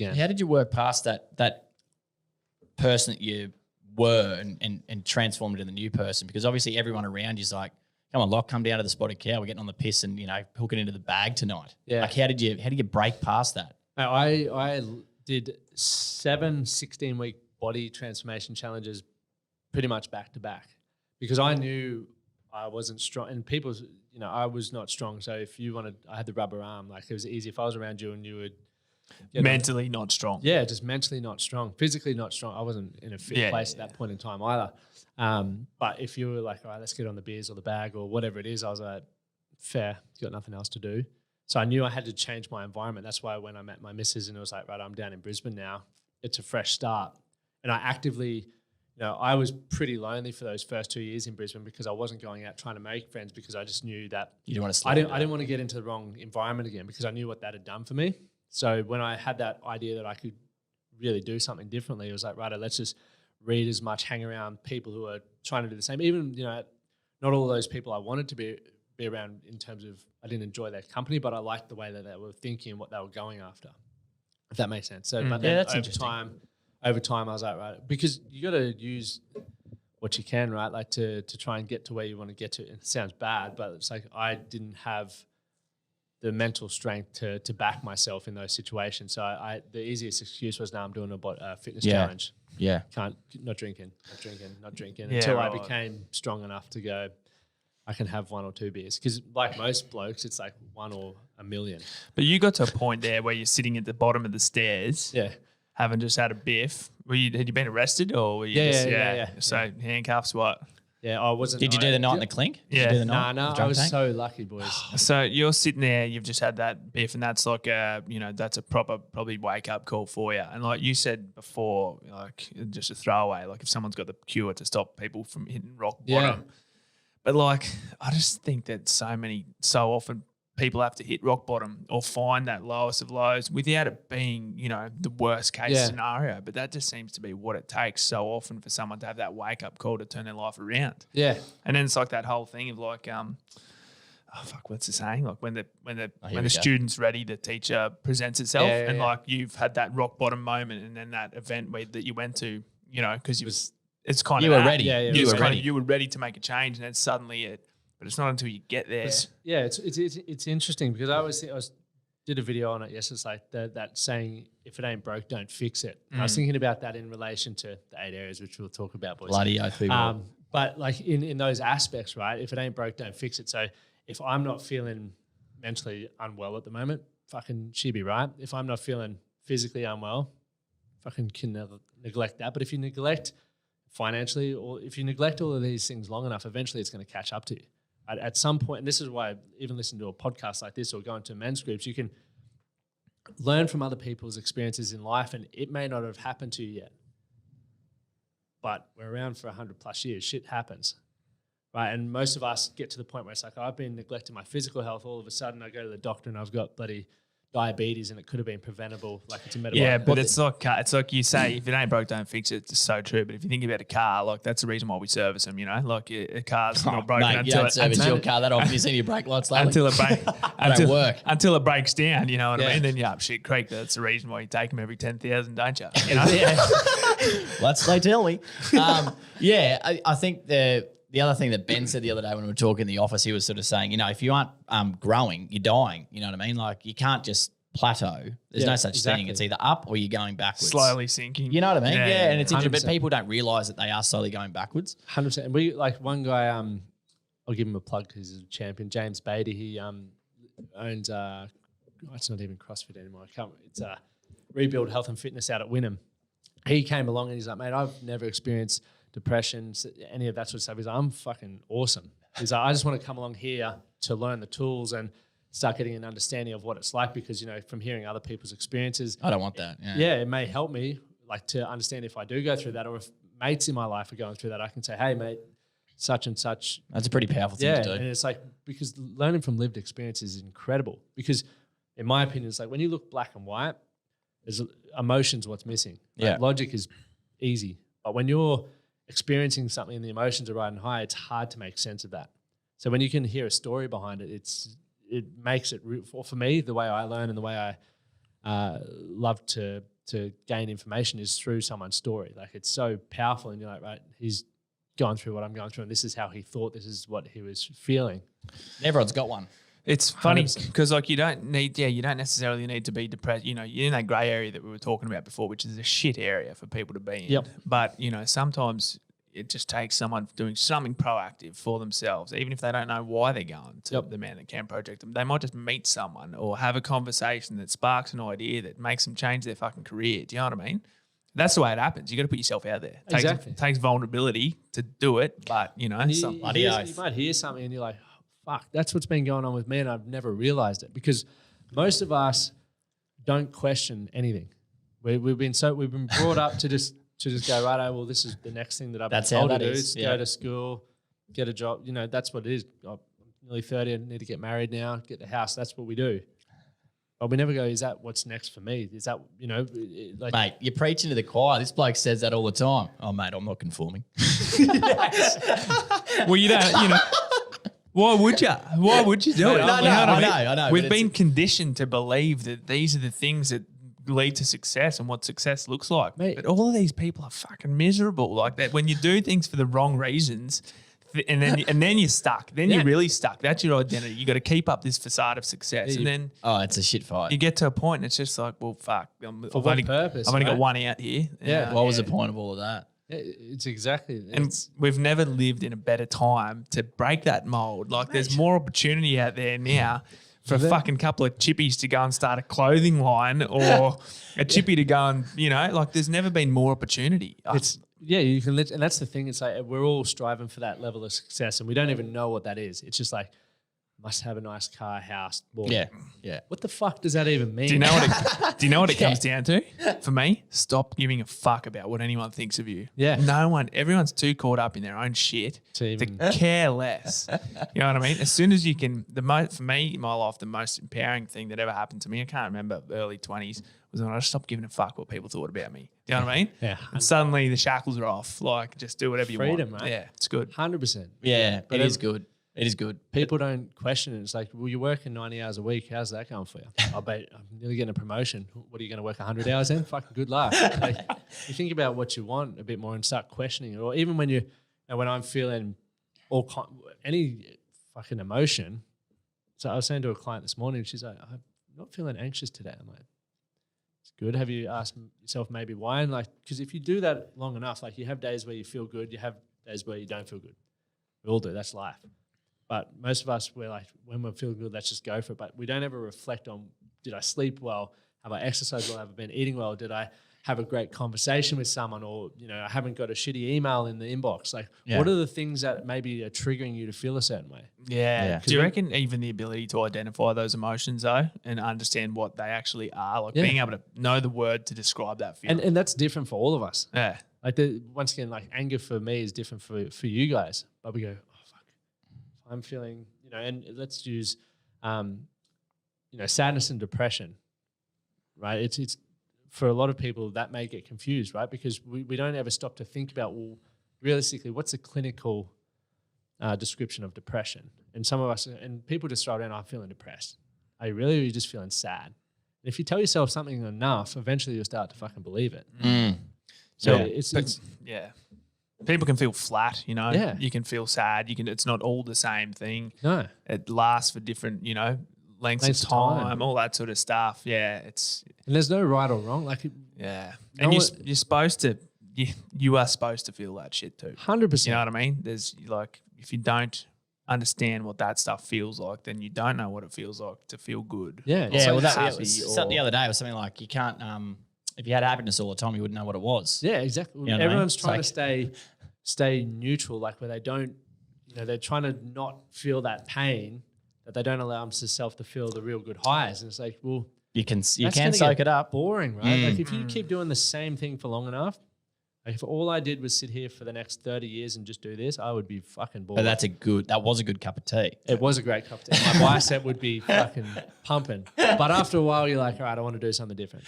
again. How did you work past that person that you were and transformed into the new person? Because obviously everyone around you is like, come on, Locke, come down to the Spotted Cow. We're getting on the piss and, hook it into the bag tonight. Yeah. Like, how did you break past that? I did 7 16-week body transformation challenges pretty much back to back because I knew I wasn't strong and people's, I was not strong. So if you wanted, I had the rubber arm, like it was easy if I was around you and you would mentally not strong. Yeah, just mentally not strong, physically not strong. I wasn't in a fit place at that point in time either. But if you were like, all right, let's get on the beers or the bag or whatever it is, I was like, fair, you got nothing else to do. So I knew I had to change my environment. That's why when I met my missus and it was like, right, I'm down in Brisbane now, it's a fresh start. And I actively, I was pretty lonely for those first 2 years in Brisbane because I wasn't going out trying to make friends because I just knew that you didn't want to I didn't want to get into the wrong environment again because I knew what that had done for me. So when I had that idea that I could really do something differently, it was like, right, let's just read as much, hang around people who are trying to do the same. Even, not all of those people I wanted to be around in terms of I didn't enjoy their company, but I liked the way that they were thinking and what they were going after, if that makes sense. So, but then that's over time, I was like, right, because you got to use what you can, right? Like to try and get to where you want to get to. It sounds bad, but it's like I didn't have the mental strength to back myself in those situations. So the easiest excuse was, I'm doing a fitness challenge. Yeah. Not drinking until I became strong enough to go, I can have 1 or 2 beers. Because like most blokes, it's like 1 or a million. But you got to a point there where you're sitting at the bottom of the stairs. Yeah. Having just had a biff. Had you been arrested or were you Yeah. So handcuffs, what? Yeah, I wasn't. Did you do the night in the clink? Yeah. No, I was so lucky, boys. So you're sitting there, you've just had that biff, and that's like that's a proper probably wake up call for you. And like you said before, like just a throwaway, like if someone's got the cure to stop people from hitting rock bottom. But like I just think that so often people have to hit rock bottom or find that lowest of lows without it being, the worst case scenario. But that just seems to be what it takes so often for someone to have that wake up call to turn their life around. Yeah. And then it's like that whole thing of like, what's the saying? Like when the student's ready, the teacher presents itself. And like you've had that rock bottom moment and then that event that you went to, because it's kind you of were ready. You were ready to make a change, and then suddenly but it's not until you get there. It's interesting because I did a video on it. Yes, it's like that saying, if it ain't broke, don't fix it. I was thinking about that in relation to the 8 areas, which we'll talk about, boys. Bloody oath we will. But like in those aspects, right? If it ain't broke, don't fix it. So if I'm not feeling mentally unwell at the moment, fucking she be right. If I'm not feeling physically unwell, fucking can neglect that. But if you neglect financially or if you neglect all of these things long enough, eventually it's going to catch up to you. At some point, and this is why I even listen to a podcast like this or go into men's groups, you can learn from other people's experiences in life, and it may not have happened to you yet. But we're around for 100 plus years. Shit happens, right? And most of us get to the point where it's like, I've been neglecting my physical health. All of a sudden, I go to the doctor and I've got bloody diabetes, and it could have been preventable. Like it's a metabolic. Yeah, but it's like you say, if it ain't broke, don't fix it. It's so true. But if you think about a car, like that's the reason why we service them. Like a car's not broken until you don't service your car that often. You see your brake lights lately. until it breaks down. You know what I mean? Then you're up shit creek. That's the reason why you take them every 10,000, don't you? That's they tell me. I think the other thing that Ben said the other day when we were talking in the office, he was sort of saying, if you aren't growing, you're dying. You know what I mean? Like you can't just plateau. There's no such thing. It's either up or you're going backwards. Slowly sinking. You know what I mean? Yeah. And it's interesting, but 100%. people don't realise that they are slowly going backwards. 100%. And we like one guy, I'll give him a plug because he's a champion, James Beatty. He owns, it's not even CrossFit anymore. It's Rebuild Health and Fitness out at Wynnum. He came along and he's like, mate, I've never experienced depression, any of that sort of stuff. He's like, I'm fucking awesome. He's like, I just want to come along here to learn the tools and start getting an understanding of what it's like because, from hearing other people's experiences. I don't want that. Yeah, it may help me like to understand if I do go through that or if mates in my life are going through that, I can say, hey, mate, such and such. That's a pretty powerful thing to do. And it's like, because learning from lived experience is incredible because in my opinion, it's like when you look black and white, there's emotions what's missing. Like logic is easy. But when you're experiencing something and the emotions are riding high, it's hard to make sense of that. So when you can hear a story behind it, it makes it, for me, the way I learn and the way love to gain information is through someone's story. Like it's so powerful, and you're like, right, he's gone through what I'm going through, and this is how he thought, this is what he was feeling. Everyone's got one. It's funny 100%. because like you don't necessarily need to be depressed. You know, you're in that grey area that we were talking about before, which is a shit area for people to be in. Yep. But, you know, sometimes it just takes someone doing something proactive for themselves, even if they don't know why they're going to the Man That Can Project. They might just meet someone or have a conversation that sparks an idea that makes them change their fucking career. Do you know what I mean? That's the way it happens. You got to put yourself out there. Exactly. It takes vulnerability to do it, but, you know, You oath. might hear something and you're like, fuck, that's what's been going on with me, and I've never realized it, because most of us don't question anything. We've been brought up to just go, right, well, this is the next thing that I've been told to do. Is go to school, get a job. You know, that's what it is. I'm nearly 30, I need to get married now, get the house. That's what we do. But we never go, is that what's next for me? Is that, you know, like, Mate, you're preaching to the choir. This bloke says that all the time. Oh, mate, I'm not conforming. well, you don't, you know. Why would you? Why would you do it? I know. We've been conditioned to believe that these are the things that lead to success and what success looks like. Mate. But all of these people are fucking miserable. Like that, when you do things for the wrong reasons, and then you're stuck. Then you're really stuck. That's your identity. You got to keep up this facade of success, and then it's a shit fight. you get to a point, and it's just like, well, fuck. For what purpose? I've only got right? one out here. Yeah. What was the point of all of that? It's exactly. And we've never lived in a better time to break that mold. Like there's more opportunity out there now for a fucking couple of chippies to go and start a clothing line, or a chippy to go and, you know, like there's never been more opportunity. You can, and that's the thing. It's like we're all striving for that level of success, and we don't even know what that is. It's just like, must have a nice car, house, ball. Yeah. What the fuck does that even mean? Do you know what it comes down to? For me, stop giving a fuck about what anyone thinks of you. Yeah. Everyone's too caught up in their own shit To to even- care less. You know what I mean? As soon as you can, for me, in my life, the most empowering thing that ever happened to me, I can't remember, early 20s, was when I stopped giving a fuck what people thought about me. Do you know what I mean? Yeah. And suddenly the shackles are off. Like, just do whatever you Freedom, want. right? Yeah, it's good. 100%. Yeah, But it is good. It is good. People don't question it. It's like, well, you're working 90 hours a week. How's that going for you? I bet I'm nearly getting a promotion. What are you going to work 100 hours then? Fucking good luck. Like, you think about what you want a bit more and start questioning it. Or even when when I'm feeling any fucking emotion. So I was saying to a client this morning, she's like, I'm not feeling anxious today. I'm like, it's good. Have you asked yourself maybe why? And like, because if you do that long enough, like you have days where you feel good, you have days where you don't feel good. We all do. That's life. But most of us, we're like, when we feel good, let's just go for it. But we don't ever reflect on, did I sleep well? Have I exercised well? Have I been eating well? Did I have a great conversation with someone? Or, you know, I haven't got a shitty email in the inbox. Like, what are the things that maybe are triggering you to feel a certain way? Yeah. Do you reckon even the ability to identify those emotions though and understand what they actually are, like being able to know the word to describe that feeling? And that's different for all of us. Yeah. Like once again, like anger for me is different for you guys. But we go, oh fuck, I'm feeling, you know, and let's use, you know, sadness and depression, right? It's for a lot of people that may get confused, right? Because we don't ever stop to think about, well, realistically, what's the clinical description of depression? And some of us, and people just throw around, I'm feeling depressed. Are you really, or are you just feeling sad? And if you tell yourself something enough, eventually you'll start to fucking believe it. So it's people can feel flat, you know. Yeah. You can feel sad. It's not all the same thing. no. It lasts for different, you know, lengths Lengths of of time, time. all that sort of stuff. Yeah, And there's no right or wrong. Like, yeah. No And one- you're supposed to, you are supposed to feel that shit too. 100%. You know what I mean? There's like, if you don't understand what that stuff feels like, then you don't know what it feels like to feel good. Yeah. Yeah, well, that happy was or- the other day was something like you can't. If you had happiness all the time, you wouldn't know what it was. Yeah, exactly. You know what I mean? Everyone's It's trying like- to stay neutral, like where they don't, you know, they're trying to not feel that pain, that they don't allow themselves to feel the real good highs. And it's like, well, You can that's can gonna soak get it up. boring, right? Like if you keep doing the same thing for long enough, like if all I did was sit here for the next 30 years and just do this, I would be fucking bored. But that was a good cup of tea. It was a great cup of tea. My bicep would be fucking pumping. But after a while, you're like, all right, I want to do something different.